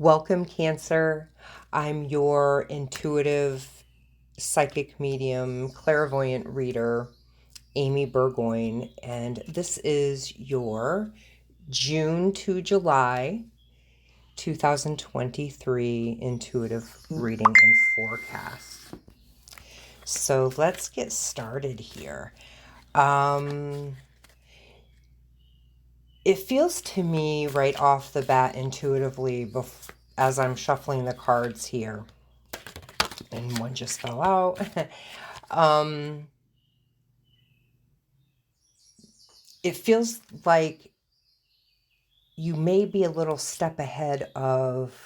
Welcome, Cancer. I'm your intuitive psychic medium, clairvoyant reader, Amy Burgoyne, and this is your June to July 2023 intuitive reading and forecast. So let's get started here. It feels to me right off the bat intuitively as I'm shuffling the cards here, and one just fell out. It feels like you may be a little step ahead of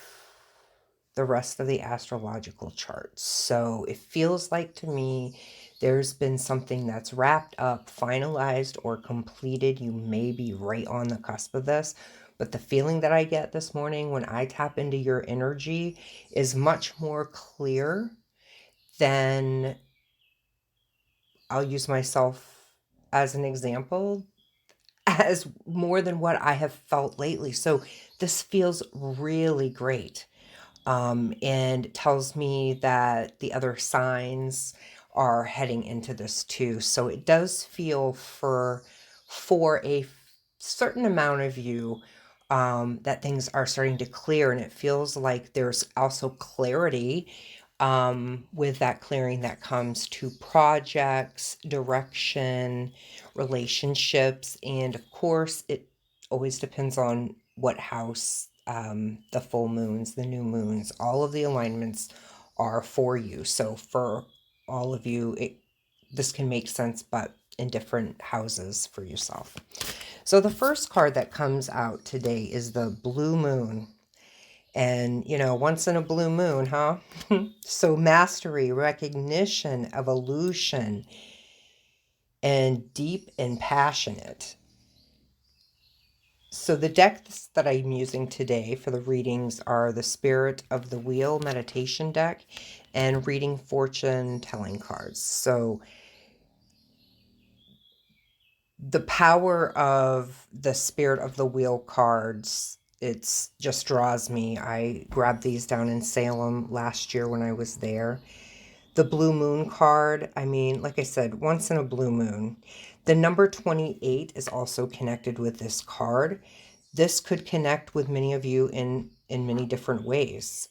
the rest of the astrological charts. So it feels like to me there's been something that's wrapped up, finalized, or completed. You may be right on the cusp of this, but the feeling that I get this morning when I tap into your energy is much more clear than, I'll use myself as an example, as more than what I have felt lately. So this feels really great. And tells me that the other signs are heading into this too. So it does feel for a certain amount of you that things are starting to clear, and it feels like there's also clarity with that clearing that comes to projects, direction, relationships, and of course it always depends on what house the full moons, the new moons, all of the alignments are for you. So for all of you, this can make sense, but in different houses for yourself. So the first card that comes out today is the blue moon. And, once in a blue moon, huh? So mastery, recognition, evolution, and deep and passionate. So the decks that I'm using today for the readings are the Spirit of the Wheel meditation deck and reading fortune telling cards. So the power of the Spirit of the Wheel cards, it's just draws me. I grabbed these down in Salem last year when I was there. The blue moon card, I mean, like I said, once in a blue moon. The number 28 is also connected with this card. This could connect with many of you in many different ways.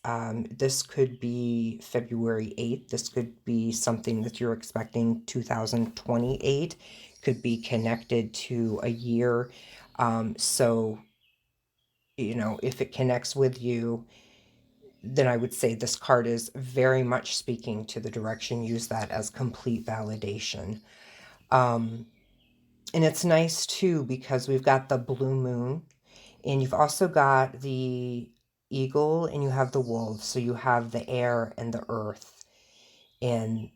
This could be February 8th. This could be something that you're expecting 2028. Could be connected to a year. So, if it connects with you, then I would say this card is very much speaking to the direction. Use that as complete validation. And it's nice too because we've got the blue moon and you've also got the eagle and you have the wolf. So you have the air and the earth. And,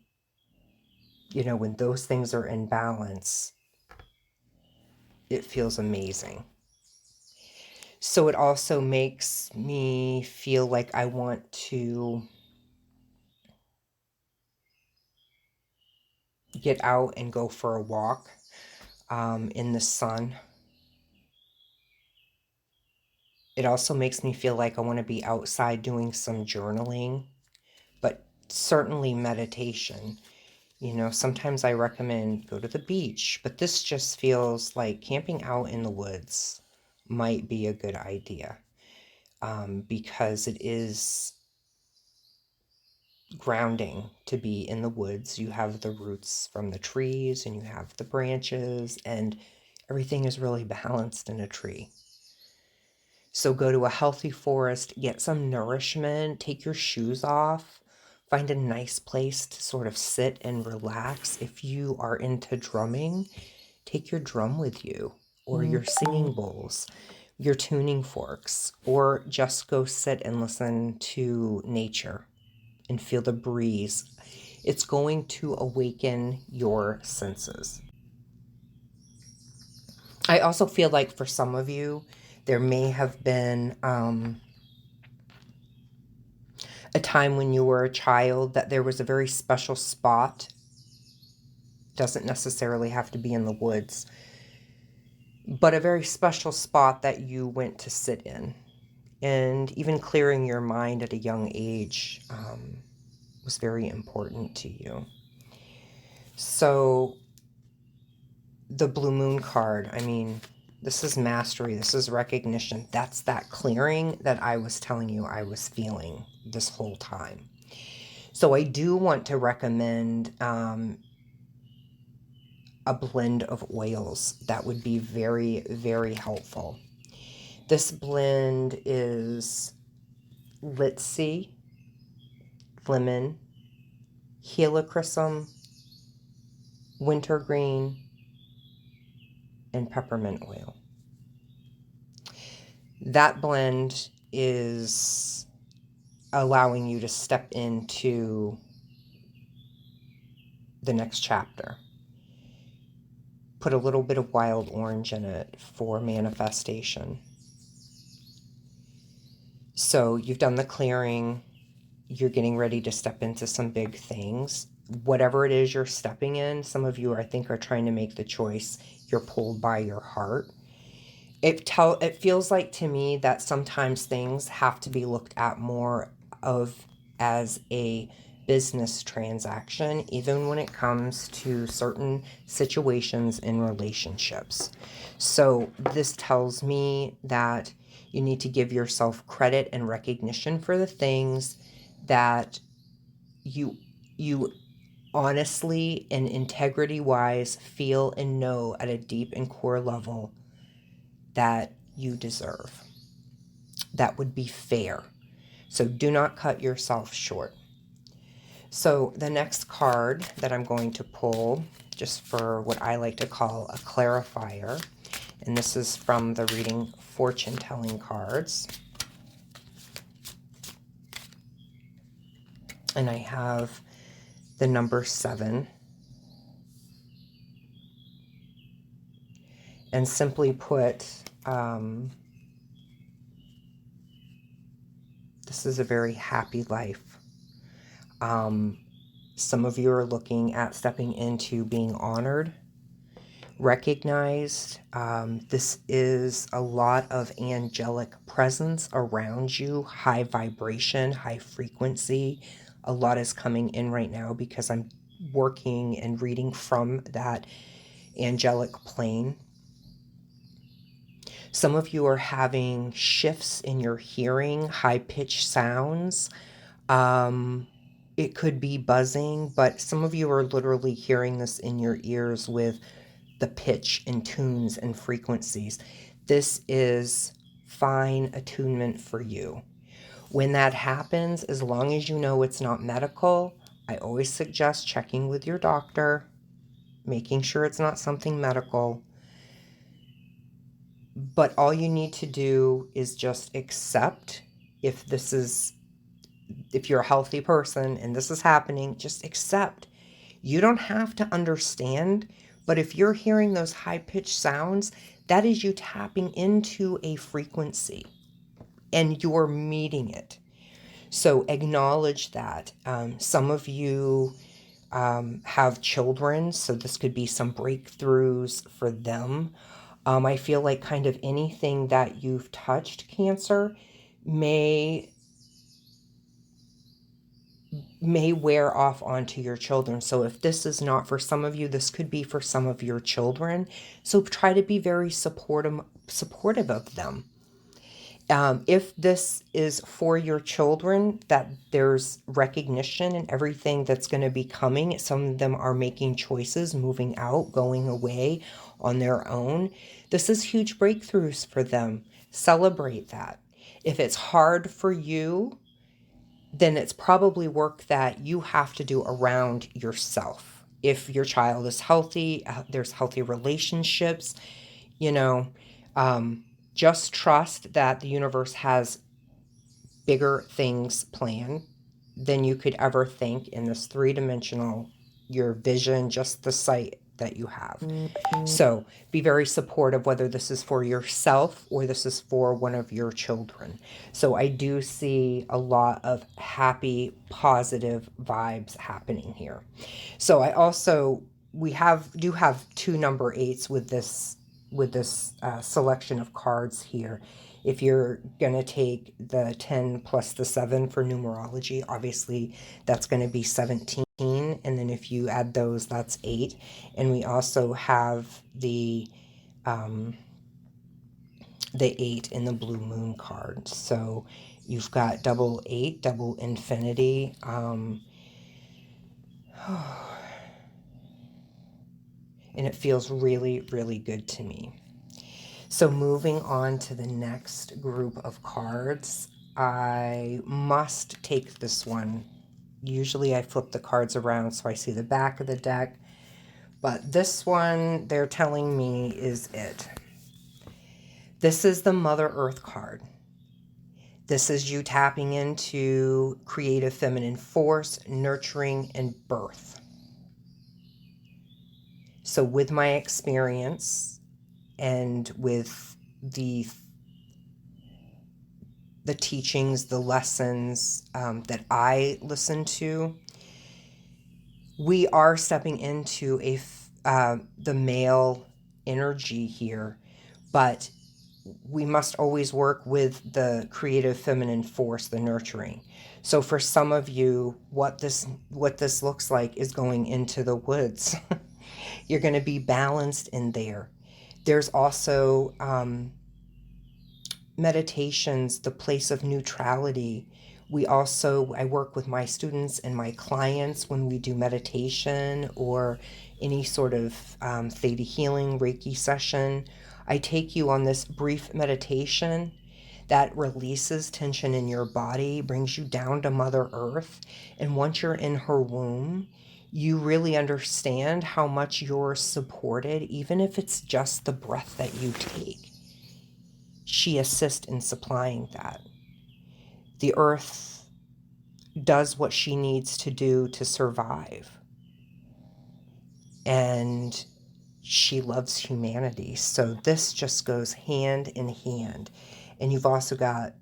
when those things are in balance, it feels amazing. So it also makes me feel like I want to get out and go for a walk in the sun. It also makes me feel like I want to be outside doing some journaling, but certainly meditation. Sometimes I recommend go to the beach, but this just feels like camping out in the woods might be a good idea because it is grounding to be in the woods. You have the roots from the trees and you have the branches, and everything is really balanced in a tree. So go to a healthy forest, get some nourishment, take your shoes off, find a nice place to sort of sit and relax. If you are into drumming, take your drum with you, or your singing bowls, your tuning forks, or just go sit and listen to nature and feel the breeze. It's going to awaken your senses. I also feel like for some of you, there may have been a time when you were a child that there was a very special spot. Doesn't necessarily have to be in the woods, but a very special spot that you went to sit in. and even clearing your mind at a young age was very important to you. So the blue moon card, I mean, this is mastery. This is recognition. That's that clearing that I was telling you I was feeling this whole time. So I do want to recommend a blend of oils that would be very, very helpful. This blend is Litsi, lemon, helichrysum, wintergreen, and peppermint oil. That blend is allowing you to step into the next chapter. Put a little bit of wild orange in it for manifestation. So you've done the clearing. You're getting ready to step into some big things. Whatever it is you're stepping in, some of you, I think, are trying to make the choice. You're pulled by your heart. It feels like to me that sometimes things have to be looked at more of as a business transaction, even when it comes to certain situations in relationships. So this tells me that you need to give yourself credit and recognition for the things that you honestly and integrity wise feel and know at a deep and core level that you deserve. That would be fair. So do not cut yourself short. So the next card that I'm going to pull, just for what I like to call a clarifier, and this is from the reading fortune telling cards. And I have the number 7. And simply put, this is a very happy life. Some of you are looking at stepping into being honored, recognized. This is a lot of angelic presence around you, high vibration, high frequency. A lot is coming in right now because I'm working and reading from that angelic plane. Some of you are having shifts in your hearing, high-pitched sounds. It could be buzzing, but some of you are literally hearing this in your ears with the pitch and tunes and frequencies. This is fine attunement for you. When that happens, as long as you know it's not medical, I always suggest checking with your doctor, making sure it's not something medical. But all you need to do is just accept if you're a healthy person and this is happening, just accept. You don't have to understand, but if you're hearing those high-pitched sounds, that is you tapping into a frequency and you're meeting it. So acknowledge that. Some of you have children, so this could be some breakthroughs for them. I feel like kind of anything that you've touched, Cancer, may wear off onto your children. So if this is not for some of you, this could be for some of your children. So try to be very supportive of them. If this is for your children, that there's recognition and everything that's going to be coming. Some of them are making choices, moving out, going away on their own. This is huge breakthroughs for them. Celebrate that. If it's hard for you, then it's probably work that you have to do around yourself. If your child is healthy, there's healthy relationships, just trust that the universe has bigger things planned than you could ever think in this 3-dimensional, your vision, just the sight that you have. So be very supportive, whether this is for yourself or this is for one of your children. So I do see a lot of happy, positive vibes happening here. So I also, do have 2 number 8s with this selection of cards here. If you're going to take the 10 plus the 7 for numerology, obviously that's going to be 17. And then if you add those, that's 8. And we also have um, the 8 in the blue moon card. So you've got double 8, double infinity. And it feels really, really good to me. So moving on to the next group of cards, I must take this one. Usually I flip the cards around so I see the back of the deck, but this one they're telling me is it. This is the Mother Earth card. This is you tapping into creative feminine force, nurturing, and birth. So with my experience and with the teachings, the lessons that I listen to, we are stepping into the male energy here, but we must always work with the creative feminine force, the nurturing. So for some of you, what this looks like is going into the woods. You're going to be balanced in there. There's also meditations, the place of neutrality. I work with my students and my clients when we do meditation or any sort of theta healing Reiki session. I take you on this brief meditation that releases tension in your body, brings you down to Mother Earth. And once you're in her womb, you really understand how much you're supported, even if it's just the breath that you take. She assists in supplying that. The earth does what she needs to do to survive. And she loves humanity. So this just goes hand in hand. And you've also got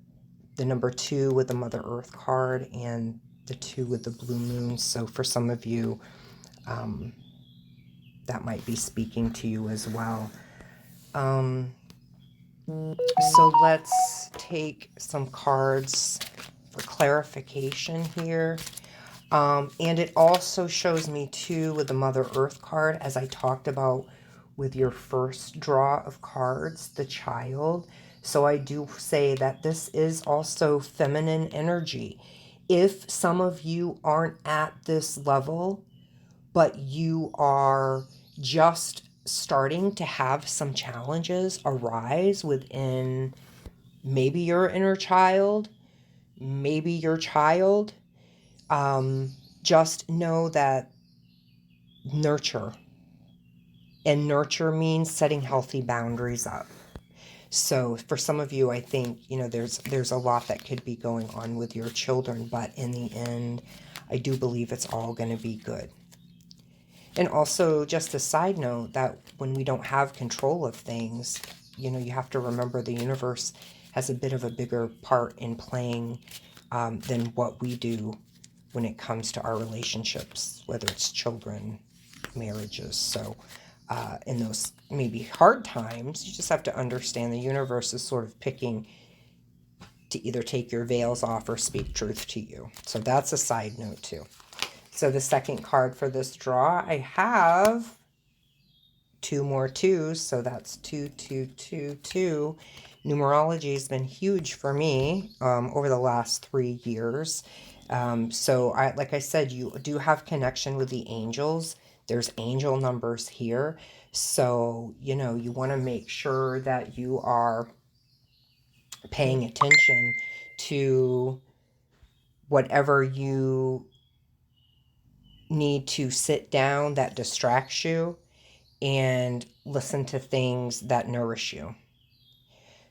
the number 2 with the Mother Earth card and the 2 with the blue moon. So for some of you, that might be speaking to you as well. So let's take some cards for clarification here. And it also shows me too with the Mother Earth card, as I talked about with your first draw of cards, the child. So I do say that this is also feminine energy. If some of you aren't at this level, but you are just starting to have some challenges arise within maybe your inner child, maybe your child, just know that nurture. And nurture means setting healthy boundaries up. So for some of you, I think, there's a lot that could be going on with your children, but in the end, I do believe it's all going to be good. And also, just a side note, that when we don't have control of things, you have to remember the universe has a bit of a bigger part in playing than what we do when it comes to our relationships, whether it's children, marriages. So in those maybe hard times, you just have to understand the universe is sort of picking to either take your veils off or speak truth to you. So that's a side note too. So the second card for this draw, I have 2 more 2s, so that's 2, 2, 2, 2. Numerology has been huge for me over the last 3 years. So like I said, you do have connection with the angels. There's angel numbers here. So, you want to make sure that you are paying attention to whatever you need to sit down that distracts you and listen to things that nourish you.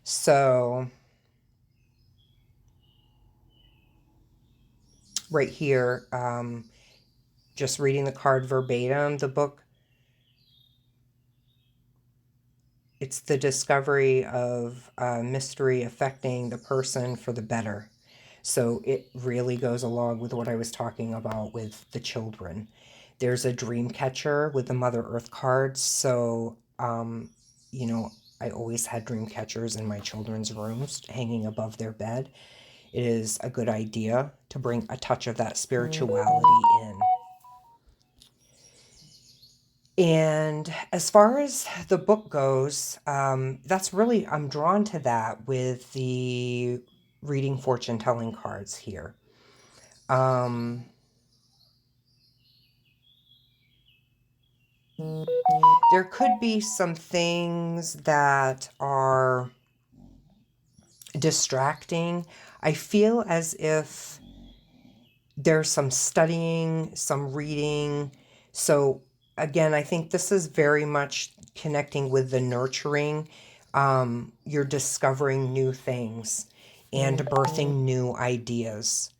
So right here, just reading the card verbatim, the book, it's the discovery of a mystery affecting the person for the better. So it really goes along with what I was talking about with the children. There's a dream catcher with the Mother Earth cards. So, I always had dream catchers in my children's rooms hanging above their bed. It is a good idea to bring a touch of that spirituality in. And as far as the book goes, that's really, I'm drawn to that with the reading fortune telling cards here. There could be some things that are distracting. I feel as if there's some studying, some reading. So again, I think this is very much connecting with the nurturing. You're discovering new things and birthing new ideas.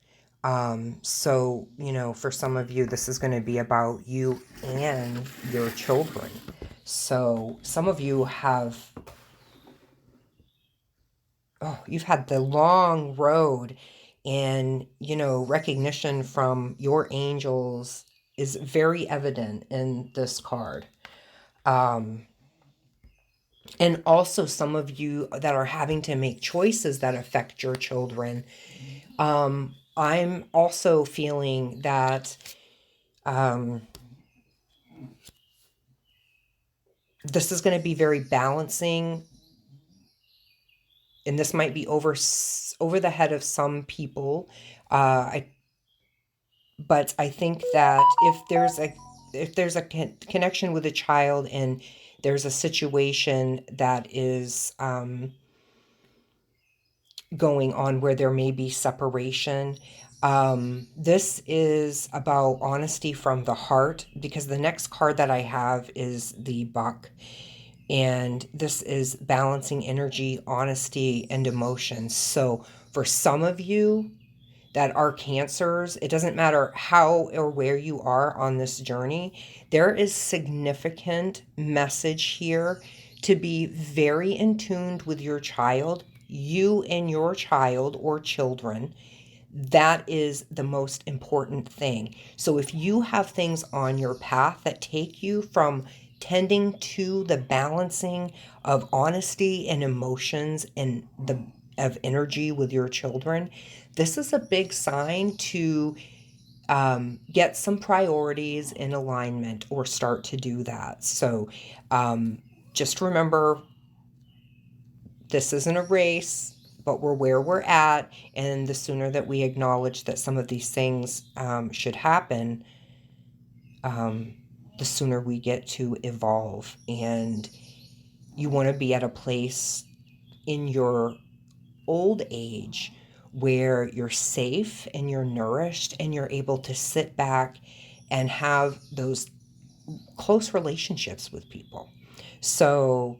So, for some of you, this is going to be about you and your children. So some of you you've had the long road, and, recognition from your angels is very evident in this card. And also some of you that are having to make choices that affect your children. I'm also feeling that this is going to be very balancing, and this might be over the head of some people. But I think that if there's a connection with a child, and there's a situation that is going on where there may be separation, this is about honesty from the heart, because the next card that I have is the buck. And this is balancing energy, honesty, and emotions. So for some of you that are cancers, it doesn't matter how or where you are on this journey, there is significant message here to be very in tune with your child, you and your child or children. That is the most important thing. So if you have things on your path that take you from tending to the balancing of honesty and emotions and of energy with your children, this is a big sign to get some priorities in alignment or start to do that. So just remember, this isn't a race, but we're where we're at. And the sooner that we acknowledge that some of these things should happen, the sooner we get to evolve. And you want to be at a place in your old age where you're safe and you're nourished and you're able to sit back and have those close relationships with people. So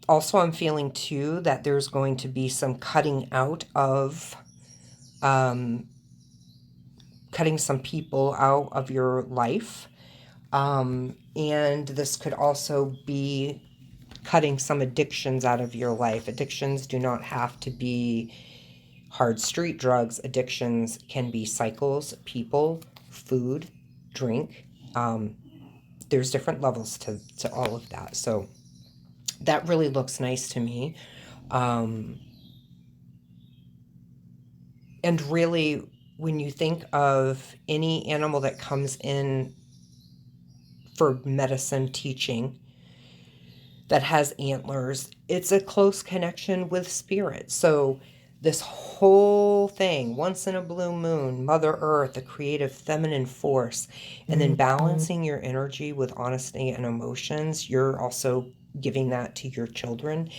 also I'm feeling too that there's going to be some cutting out of cutting some people out of your life. And this could also be cutting some addictions out of your life. Addictions do not have to be hard street drugs. Addictions can be cycles, people, food, drink. There's different levels to all of that. So that really looks nice to me. And really, when you think of any animal that comes in for medicine teaching that has antlers, it's a close connection with spirit. So this whole thing, once in a blue moon, Mother Earth, the creative feminine force, and then balancing your energy with honesty and emotions, you're also giving that to your children.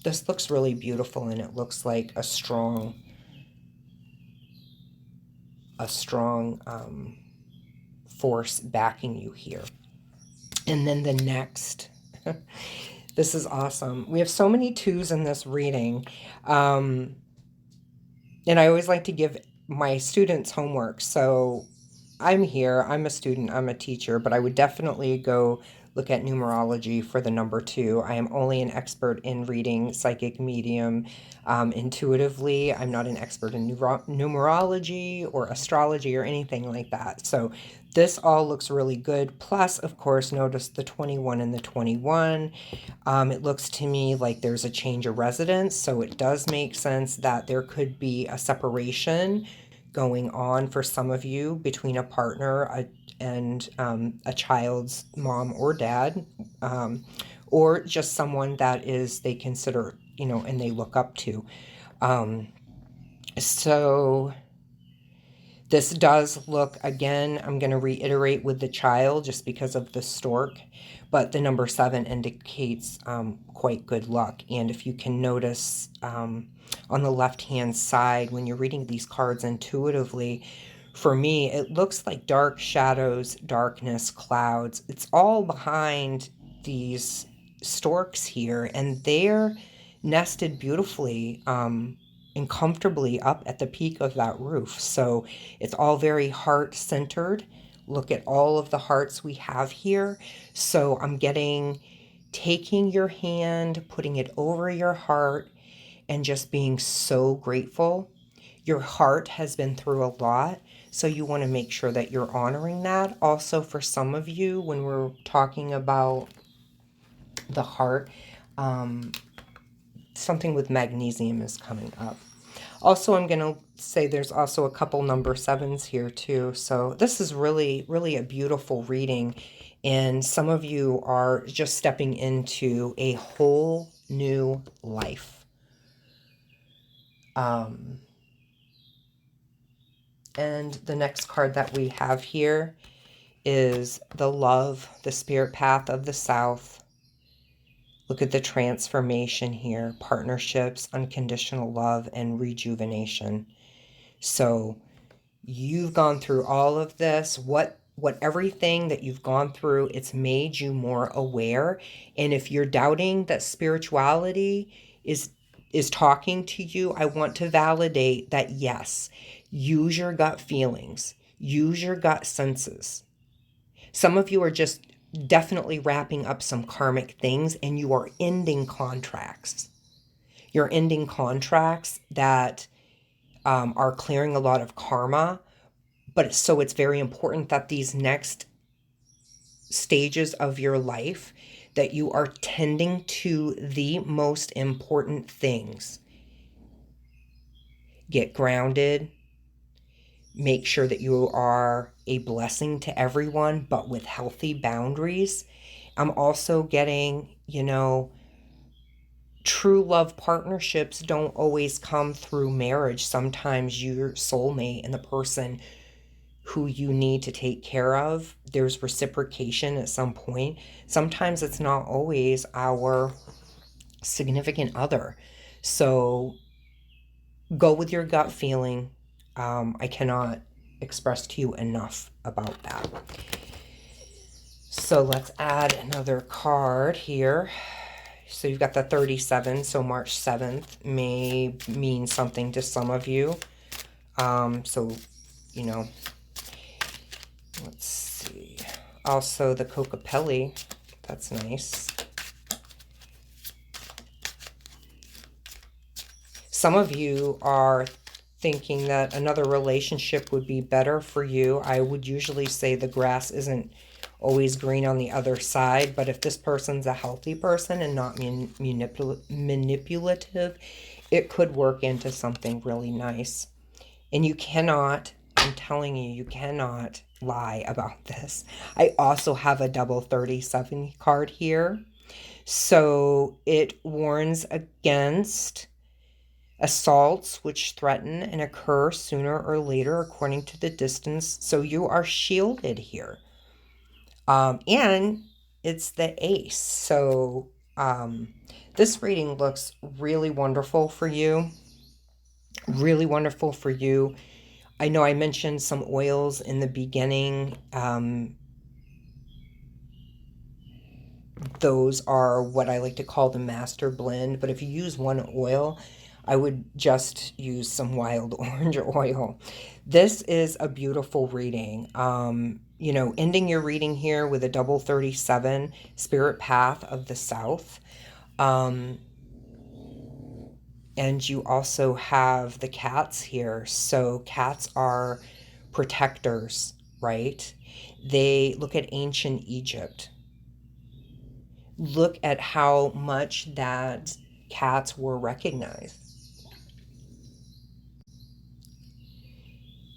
This looks really beautiful, and it looks like a strong force backing you here. And then the next, this is awesome. We have so many twos in this reading. And I always like to give my students homework. So I'm here, I'm a student, I'm a teacher, but I would definitely go look at numerology for the number 2. I am only an expert in reading psychic medium intuitively. I'm not an expert in numerology or astrology or anything like that. So this all looks really good. Plus, of course, notice the 21 and the 21. It looks to me like there's a change of residence. So it does make sense that there could be a separation going on for some of you between a partner and a child's mom or dad, or just someone that is they consider, and they look up to. So this does look, again, I'm going to reiterate with the child just because of the stork, but the number 7 indicates quite good luck. And if you can notice on the left-hand side, when you're reading these cards intuitively, for me, it looks like dark shadows, darkness, clouds. It's all behind these storks here, and they're nested beautifully and comfortably up at the peak of that roof. So it's all very heart-centered. Look at all of the hearts we have here. So I'm taking your hand, putting it over your heart, and just being so grateful. Your heart has been through a lot, so you want to make sure that you're honoring that. Also, for some of you, when we're talking about the heart, something with magnesium is coming up. Also, I'm going to say there's also a couple number 7s here too. So this is really, really a beautiful reading. And some of you are just stepping into a whole new life. And the next card that we have here is the love, the spirit path of the South. Look at the transformation here, partnerships, unconditional love, and rejuvenation. So you've gone through all of this. What everything that you've gone through, it's made you more aware. And if you're doubting that spirituality is talking to you, I want to validate that, yes, use your gut feelings, use your gut senses. Some of you are just definitely wrapping up some karmic things, and you are ending contracts. You're ending contracts that are clearing a lot of karma. But so it's very important that these next stages of your life, that you are tending to the most important things. Get grounded. Make sure that you are a blessing to everyone, but with healthy boundaries. I'm also getting, true love partnerships don't always come through marriage. Sometimes your soulmate and the person who you need to take care of, there's reciprocation at some point. Sometimes it's not always our significant other. So go with your gut feeling. I cannot express to you enough about that. So let's add another card here. So you've got the 37. So March 7th may mean something to some of you. Let's see. Also the Cocapelli. That's nice. Some of you are thinking that another relationship would be better for you. I would usually say the grass isn't always green on the other side, but if this person's a healthy person and not manipulative, it could work into something really nice. And you cannot, I'm telling you, you cannot lie about this. I also have a double 37 card here. So it warns against assaults which threaten and occur sooner or later according to the distance. So you are shielded here. And it's the ace. So this reading looks really wonderful for you. Really wonderful for you. I know I mentioned some oils in the beginning. Those are what I like to call the master blend. But if you use one oil, I would just use some wild orange oil. This is a beautiful reading. ending your reading here with a double 37, Spirit Path of the South. Um, and you also have the cats here. So cats are protectors, right? They look at ancient Egypt. Look at how much that cats were recognized.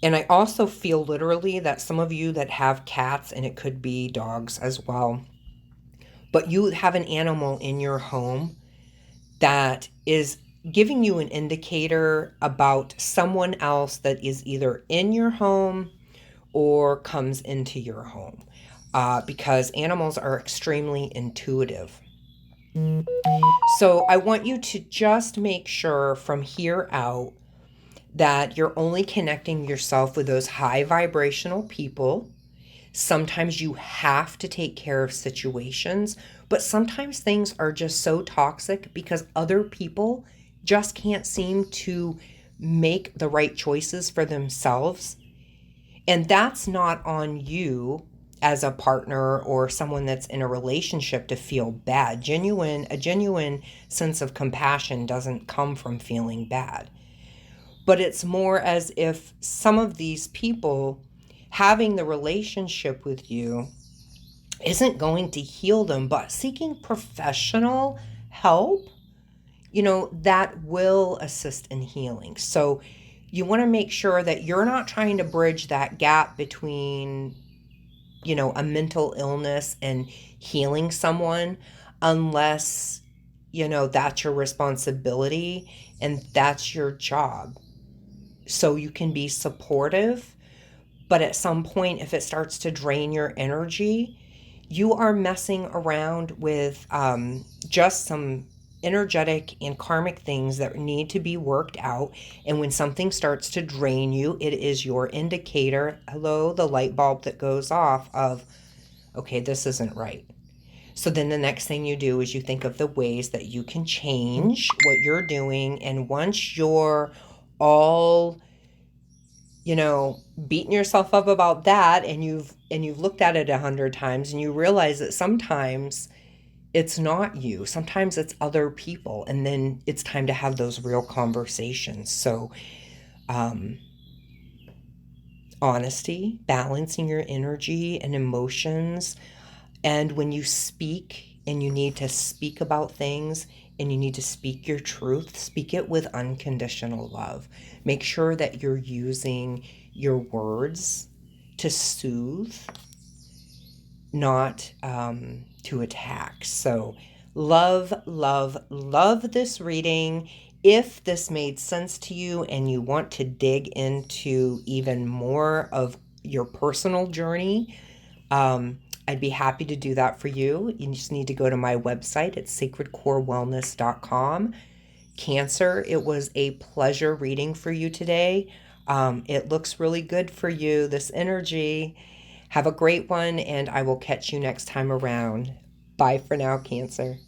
And I also feel literally that some of you that have cats, and it could be dogs as well, but you have an animal in your home that is giving you an indicator about someone else that is either in your home or comes into your home, because animals are extremely intuitive. So I want you to just make sure from here out that you're only connecting yourself with those high vibrational people. Sometimes you have to take care of situations, but sometimes things are just so toxic because other people just can't seem to make the right choices for themselves. And that's not on you as a partner or someone that's in a relationship to feel bad. A genuine sense of compassion doesn't come from feeling bad. But it's more as if some of these people having the relationship with you isn't going to heal them, but seeking professional help, that will assist in healing. So you want to make sure that you're not trying to bridge that gap between, a mental illness and healing someone unless, that's your responsibility and that's your job. So you can be supportive, but at some point, if it starts to drain your energy, you are messing around with just some energetic and karmic things that need to be worked out. And when something starts to drain you, it is your indicator, hello, the light bulb that goes off of, okay, this isn't right. So then the next thing you do is you think of the ways that you can change what you're doing. And once you're all beating yourself up about that, and you've looked at it 100 times, and you realize that sometimes it's not you, sometimes it's other people, and then it's time to have those real conversations. So honesty, balancing your energy and emotions, and when you speak and you need to speak about things and you need to speak your truth, speak it with unconditional love. Make sure that you're using your words to soothe, not to attack. So love, love, love this reading. If this made sense to you and you want to dig into even more of your personal journey, I'd be happy to do that for you. You just need to go to my website at sacredcorewellness.com. Cancer, it was a pleasure reading for you today. It looks really good for you, this energy. Have a great one, and I will catch you next time around. Bye for now, Cancer.